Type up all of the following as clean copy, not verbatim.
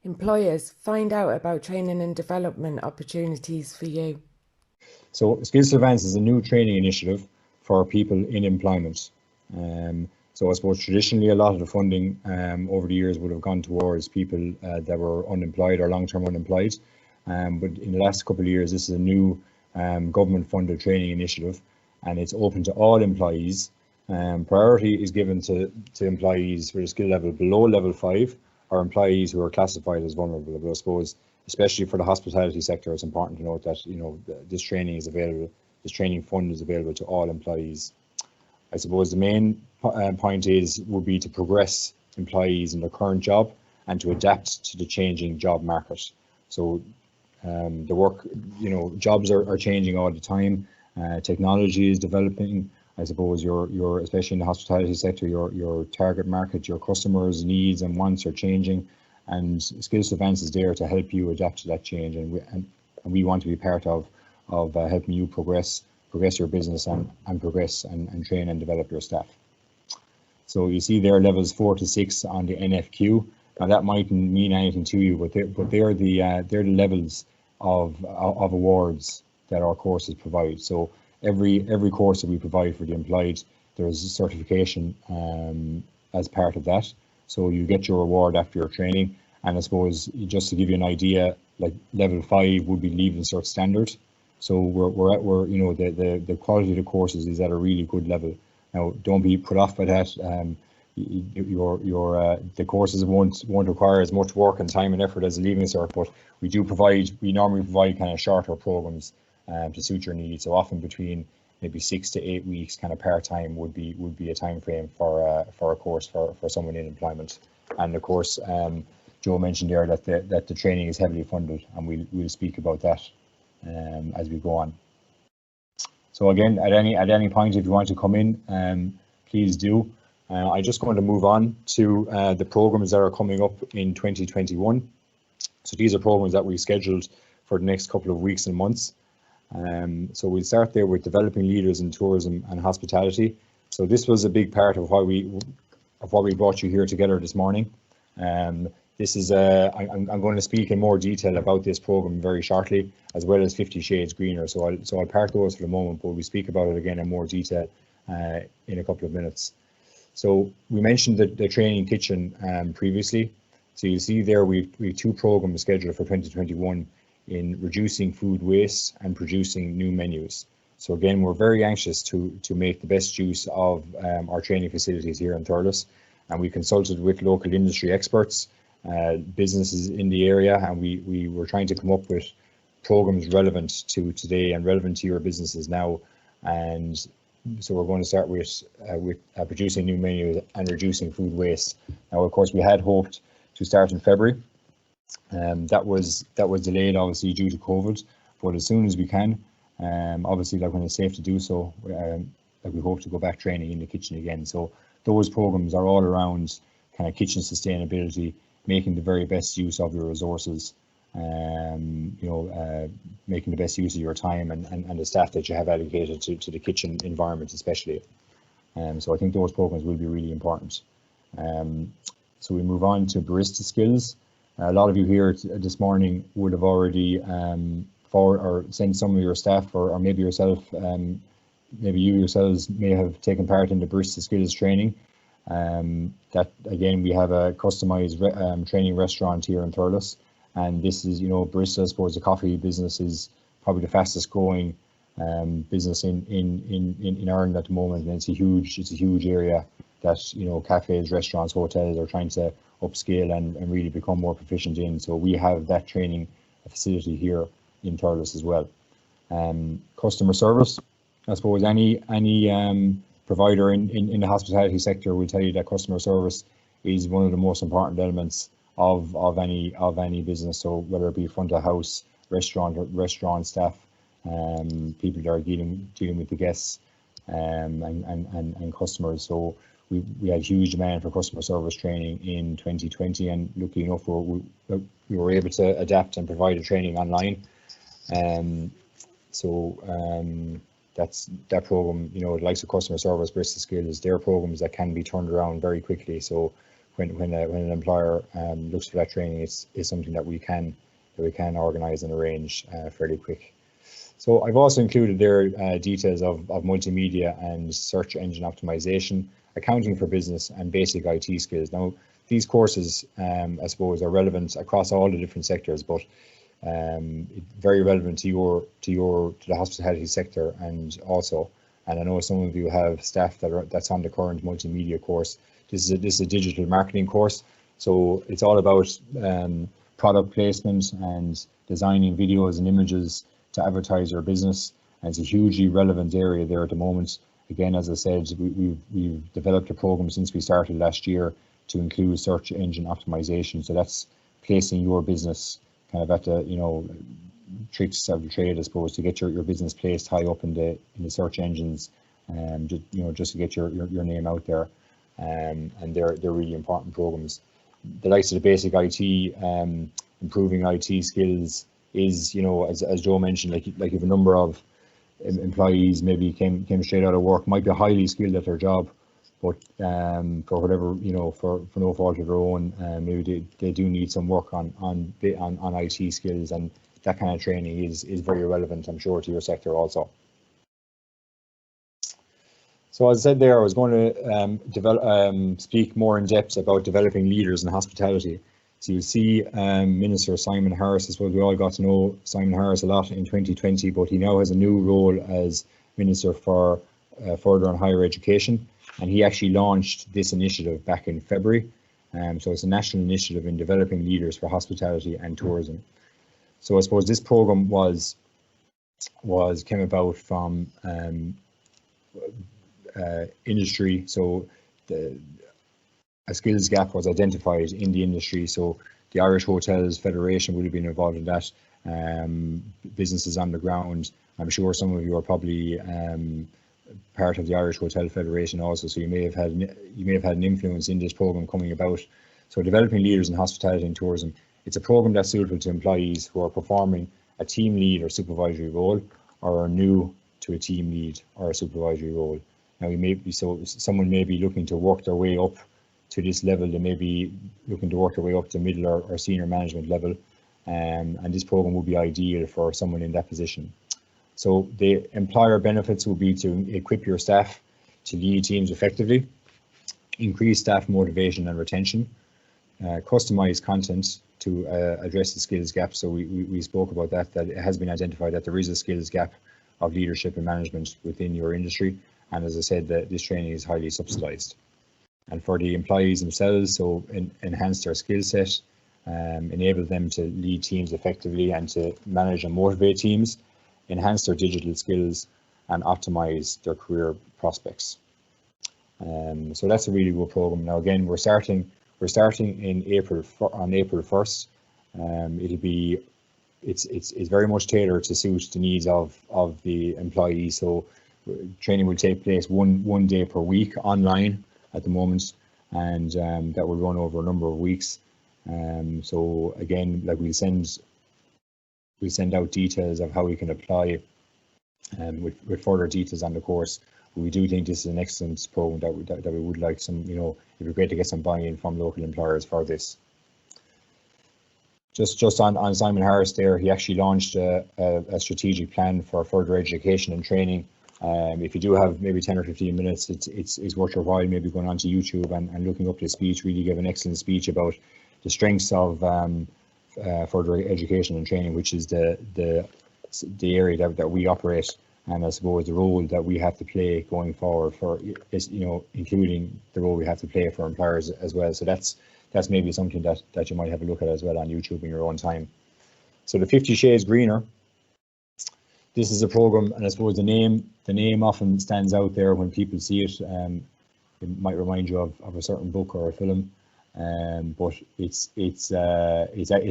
employers find out about training and development opportunities for you? So Skills to Advance is a new training initiative for people in employment. So I suppose traditionally a lot of the funding over the years would have gone towards people that were unemployed or long-term unemployed. But in the last couple of years, this is a new government-funded training initiative, and it's open to all employees. Priority is given to employees with a skill level below level 5 or employees who are classified as vulnerable. But I suppose, especially for the hospitality sector, it's important to note that this training is available. This training fund is available to all employees. I suppose the main point would be to progress employees in their current job and to adapt to the changing job market. So the work, jobs are changing all the time. Technology is developing. I suppose your especially in the hospitality sector, your target market, your customers' needs and wants are changing, and Skills to Advance is there to help you adapt to that change, and we want to be part of helping you progress your business and progress and train and develop your staff. So you see there levels 4 to 6 on the NFQ. Now that mightn't mean anything to you, but they're the levels of awards that our courses provide. So every course that we provide for the employed, there is a certification as part of that. So you get your award after your training. And I suppose just to give you an idea, like level 5 would be Leaving Cert standard. So we're the quality of the courses is at a really good level. Now don't be put off by that. The courses won't require as much work and time and effort as a Leaving Cert, but we normally provide kind of shorter programs to suit your needs. So often between maybe 6 to 8 weeks, kind of part-time would be a time frame for a course for someone in employment. And of course, Joe mentioned there that the training is heavily funded, and we'll speak about that as we go on. So again, at any point, if you want to come in, please do. I'm just going to move on to the programs that are coming up in 2021. So these are programs that we've scheduled for the next couple of weeks and months. So we'll start there with developing leaders in tourism and hospitality. So this was a big part of why we brought you here together this morning. This is I'm going to speak in more detail about this program very shortly, as well as 50 Shades Greener. So I'll park those for the moment, but we speak about it again in more detail in a couple of minutes. So we mentioned the training kitchen previously. So you see there we've 2 programs scheduled for 2021 in reducing food waste and producing new menus. So again, we're very anxious to make the best use of our training facilities here in Thurles, and we consulted with local industry experts, businesses in the area, and we were trying to come up with programs relevant to today and relevant to your businesses now. And so we're going to start with producing new menus and reducing food waste. Now, of course, we had hoped to start in February. That was delayed, obviously, due to COVID, but as soon as we can, obviously, like when it's safe to do so, we hope to go back training in the kitchen again. So those programs are all around kind of kitchen sustainability, making the very best use of your resources, making the best use of your time and the staff that you have allocated to the kitchen environment especially. So I think those programs will be really important. So we move on to barista skills. A lot of you here this morning would have already sent some of your staff or maybe yourself, maybe you yourselves may have taken part in the barista skills training. That again, we have a customized training restaurant here in Thurles, and this is, barista, I suppose the coffee business is probably the fastest growing business in Ireland at the moment, and it's a huge area that cafes, restaurants, hotels are trying to upscale and really become more proficient in. So we have that training facility here in Thurles as well. Customer service, I suppose any provider in the hospitality sector will tell you that customer service is one of the most important elements of any business. So whether it be front of house, restaurant staff, people that are dealing with the guests and customers. So we had huge demand for customer service training in 2020, and luckily enough we were able to adapt and provide the training online. That's that program, the likes of customer service, barista skills, they're programs that can be turned around very quickly. So when an employer looks for that training, it's something that we can organise and arrange fairly quick. So I've also included there details of multimedia and search engine optimization, accounting for business, and basic IT skills. Now, these courses, I suppose, are relevant across all the different sectors, but very relevant to the hospitality sector, and I know some of you have staff that's on the current multimedia course. This is a digital marketing course, so it's all about product placement and designing videos and images to advertise your business, and it's a hugely relevant area there at the moment. Again, as I said, we've developed a program since we started last year to include search engine optimization. So that's placing your business kind of at the tricks of the trade, I suppose, to get your business placed high up in the search engines, just to get your name out there. And they're really important programs. The likes of the basic IT, improving IT skills is, as Joe mentioned, like if a number of employees maybe came straight out of work, might be highly skilled at their job, but for whatever, for no fault of their own, maybe they do need some work on IT skills, and that kind of training is very relevant, I'm sure, to your sector also. So as I said there, I was going to speak more in depth about developing leaders in hospitality. So you see Minister Simon Harris, I suppose we all got to know Simon Harris a lot in 2020, but he now has a new role as Minister for Further and Higher Education, and he actually launched this initiative back in February. So it's a national initiative in developing leaders for hospitality and tourism. So I suppose this program came about from industry. So a skills gap was identified in the industry. So the Irish Hotels Federation would have been involved in that. Businesses on the ground. I'm sure some of you are probably part of the Irish Hotel Federation also. So you may have had an influence in this program coming about. So developing leaders in hospitality and tourism. It's a program that's suitable to employees who are performing a team lead or supervisory role, or are new to a team lead or a supervisory role. Now, someone may be looking to work their way up to this level. They may be looking to work their way up to middle or senior management level, and this program would be ideal for someone in that position. So the employer benefits will be to equip your staff to lead teams effectively, increase staff motivation and retention, customize content to address the skills gap. So we spoke about that it has been identified that there is a skills gap of leadership and management within your industry. And as I said, this training is highly subsidised. And for the employees themselves, so enhance their skill set, enable them to lead teams effectively and to manage and motivate teams, enhance their digital skills, and optimise their career prospects. So that's a really good program. Now again, we're starting in April on April 1st. It's very much tailored to suit the needs of the employee. So training will take place one day per week online at the moment, and that will run over a number of weeks. So again, like we'll send out details of how we can apply, with further details on the course. We do think this is an excellent program that we would like some, it'd be great to get some buy-in from local employers for this. Just on Simon Harris there, he actually launched a strategic plan for further education and training. If you do have maybe 10 or 15 minutes, it's worth your while maybe going onto YouTube and looking up this speech. Really gave an excellent speech about the strengths of further education and training, which is the area that we operate, and I suppose the role that we have to play going forward for is, including the role we have to play for employers as well. So that's maybe something that you might have a look at as well on YouTube in your own time. So the 50 Shades Greener. This is a program, and I suppose the name often stands out there when people see it. It might remind you of a certain book or a film, but it's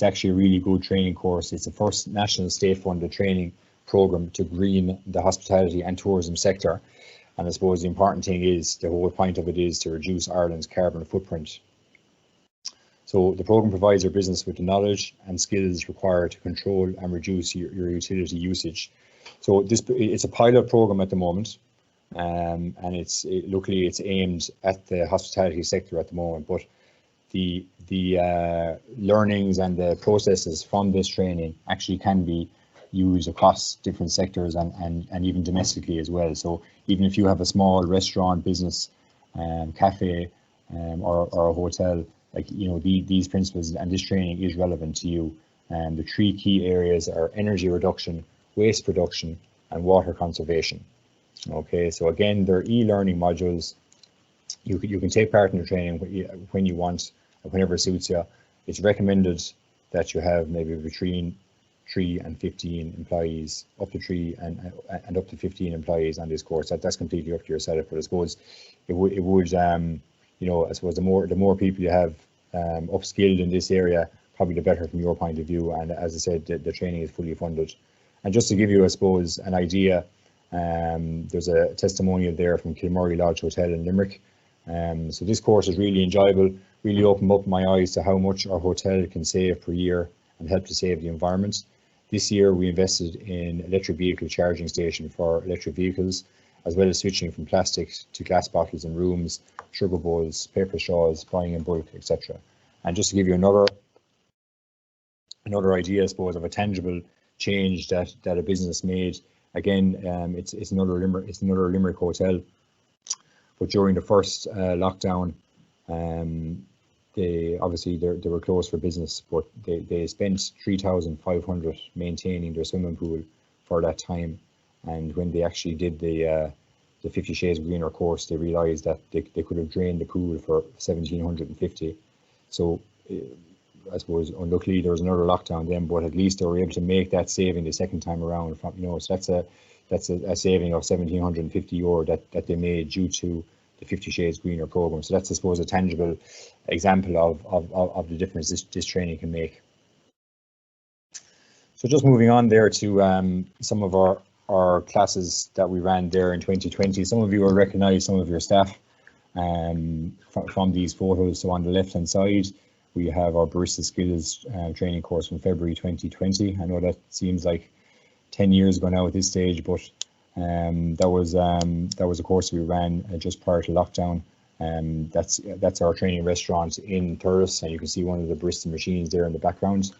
actually a really good training course. It's the first national state-funded training program to green the hospitality and tourism sector, and I suppose the important thing is, the whole point of it is to reduce Ireland's carbon footprint. So the program provides your business with the knowledge and skills required to control and reduce your utility usage. So it's a pilot program at the moment, and luckily it's aimed at the hospitality sector at the moment. But the learnings and the processes from this training actually can be used across different sectors and even domestically as well. So even if you have a small restaurant business, cafe, or a hotel, like, you know, these principles and this training is relevant to you. And the three key areas are energy reduction, waste reduction, and water conservation. Okay, so again, they're e-learning modules. You can take part in the training when you want, whenever it suits you. It's recommended that you have maybe between 3 and 15 employees, up to 3 and up to 15 employees on this course. That's completely up to your setup. But I suppose it would you know, I suppose the more people you have upskilled in this area, probably the better from your point of view. And as I said, the training is fully funded. And just to give you, I suppose, an idea, there's a testimonial there from Kilmurray Lodge Hotel in Limerick. So this course is really enjoyable, really opened up my eyes to how much our hotel can save per year and help to save the environment. This year we invested in electric vehicle charging station for electric vehicles, as well as switching from plastic to glass bottles in rooms, sugar bowls, paper straws, buying in bulk, etc. And just to give you another idea, I suppose, of a tangible change that a business made. Again, it's another Limerick hotel, but during the first lockdown, they were closed for business, but they spent 3,500 maintaining their swimming pool for that time. And when they actually did the 50 Shades of Greener course, they realised that they could have drained the pool for 1,750. So I suppose unluckily there was another lockdown then, but at least they were able to make that saving the second time around. From, you know, so that's a saving of €1,750 that they made due to the 50 Shades Greener program. So that's, I suppose, a tangible example of the difference this training can make. So just moving on there to some of our classes that we ran there in 2020. Some of you will recognise some of your staff from these photos. So on the left hand side, we have our barista skills training course from February 2020. I know that seems like 10 years ago now at this stage, but that was a course we ran just prior to lockdown. That's our training restaurant in Thurles, and you can see one of the barista machines there in the background.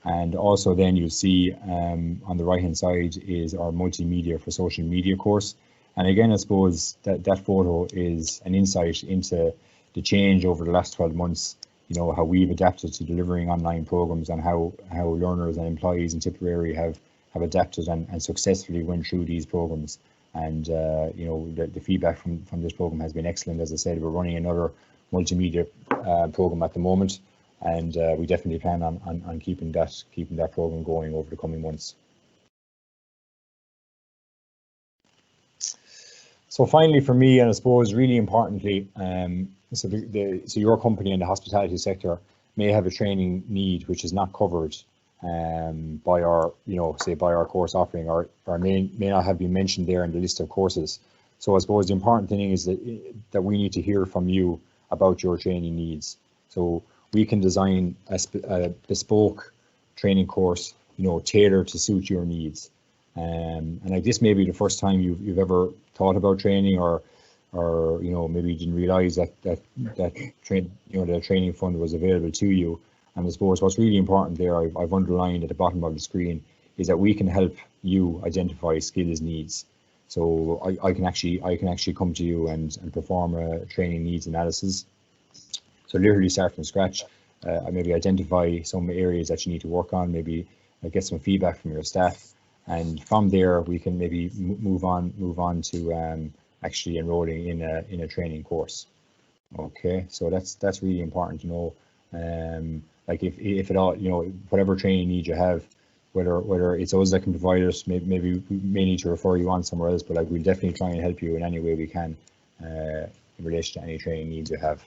And also then you'll see on the right hand side is our multimedia for social media course. And again, I suppose that photo is an insight into the change over the last 12 months, you know, how we've adapted to delivering online programs and how learners and employees in Tipperary have adapted and successfully went through these programs. And you know, the feedback from this program has been excellent. As I said, we're running another multimedia program at the moment, and we definitely plan on keeping that program going over the coming months. So finally, for me, and I suppose really importantly, so your company in the hospitality sector may have a training need which is not covered by our, you know, say by our course offering, or may not have been mentioned there in the list of courses. So I suppose the important thing is that we need to hear from you about your training needs. So we can design a bespoke training course, you know, tailored to suit your needs. And like this may be the first time you've ever thought about training, or you know, maybe you didn't realise that the training fund was available to you. And I suppose what's really important there, I've underlined at the bottom of the screen, is that we can help you identify skills needs. So I can actually come to you and perform a training needs analysis. So literally start from scratch. I maybe identify some areas that you need to work on, maybe get some feedback from your staff, and from there we can maybe move on to actually enrolling in a training course. Okay, so that's really important to know. Like if at all, you know, whatever training need you have, whether it's us that can provide it, maybe we may need to refer you on somewhere else, but like we'll definitely try and help you in any way we can in relation to any training needs you have.